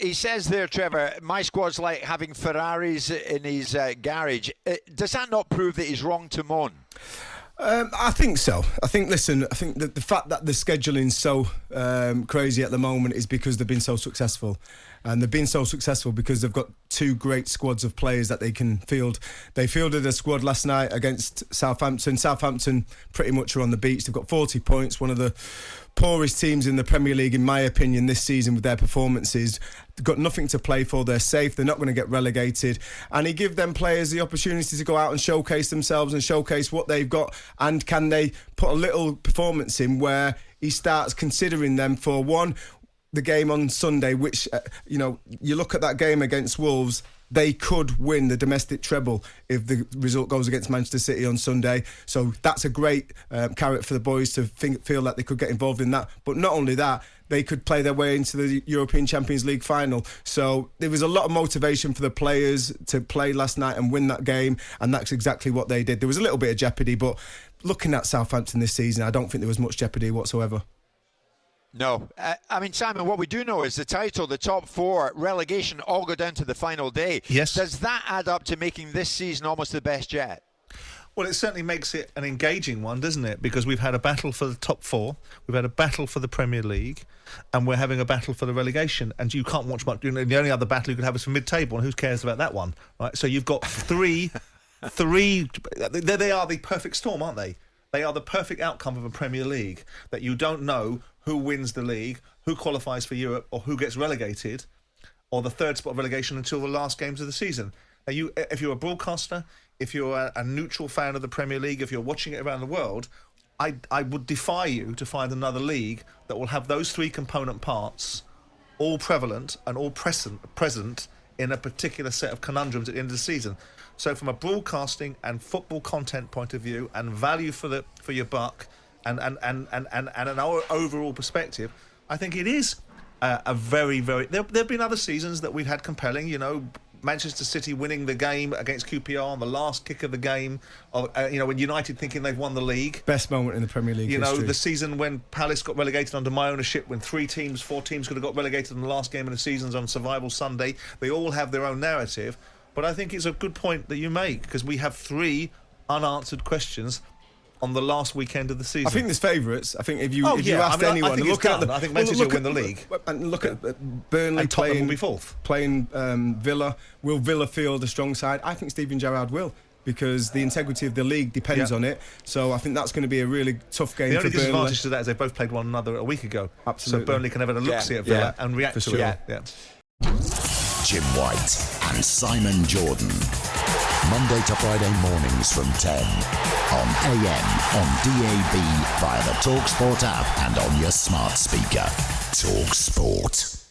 he says there, Trevor, my squad's like having Ferraris in his garage. Does that not prove that he's wrong to moan? I think so. I think that the fact that the scheduling's so crazy at the moment is because they've been so successful. And they've been so successful because they've got two great squads of players that they can field. They fielded a squad last night against Southampton. Southampton pretty much are on the beach. They've got 40 points, one of the poorest teams in the Premier League, in my opinion, this season with their performances. They've got nothing to play for. They're safe. They're not going to get relegated. And he give them players the opportunity to go out and showcase themselves and showcase what they've got. And can they put a little performance in where he starts considering them for the game on Sunday, which, you look at that game against Wolves, they could win the domestic treble if the result goes against Manchester City on Sunday. So that's a great carrot for the boys to feel that they could get involved in that. But not only that, they could play their way into the European Champions League final. So there was a lot of motivation for the players to play last night and win that game, and that's exactly what they did. There was a little bit of jeopardy, but looking at Southampton this season, I don't think there was much jeopardy whatsoever. No. Simon, what we do know is the title, the top four, relegation, all go down to the final day. Yes. Does that add up to making this season almost the best yet? Well, it certainly makes it an engaging one, doesn't it? Because we've had a battle for the top four, we've had a battle for the Premier League, and we're having a battle for the relegation. And you can't watch much. The only other battle you could have is for mid-table, and who cares about that one, right? So you've got three. They are the perfect storm, aren't they? They are the perfect outcome of a Premier League, that you don't know who wins the league, who qualifies for Europe, or who gets relegated, or the third spot of relegation until the last games of the season. Now, if you're a broadcaster, if you're a neutral fan of the Premier League, if you're watching it around the world, I would defy you to find another league that will have those three component parts all prevalent and all present in a particular set of conundrums at the end of the season. So from a broadcasting and football content point of view and value for your buck and an overall perspective, I think it is a very, very... There have been other seasons that we've had compelling, Manchester City winning the game against QPR on the last kick of the game, when United thinking they've won the league. Best moment in the Premier League history. The season when Palace got relegated under my ownership, when 4 teams could have got relegated in the last game of the seasons on Survival Sunday. They all have their own narrative. But I think it's a good point that you make, because we have 3 unanswered questions on the last weekend of the season. I think there's favourites. I think if you asked anyone, I think Manchester will win the league. And look at Burnley and Tottenham will be fourth. Playing Villa. Will Villa field a strong side? I think Steven Gerrard will, because the integrity of the league depends on it. So I think that's going to be a really tough game for Burnley. The only disadvantage to that is they both played one another a week ago. Absolutely. So Burnley can have a look-see at Villa and react to it. Yeah. Jim White and Simon Jordan. Monday to Friday mornings from 10 on AM, on DAB, via the talkSPORT app and on your smart speaker. talkSPORT.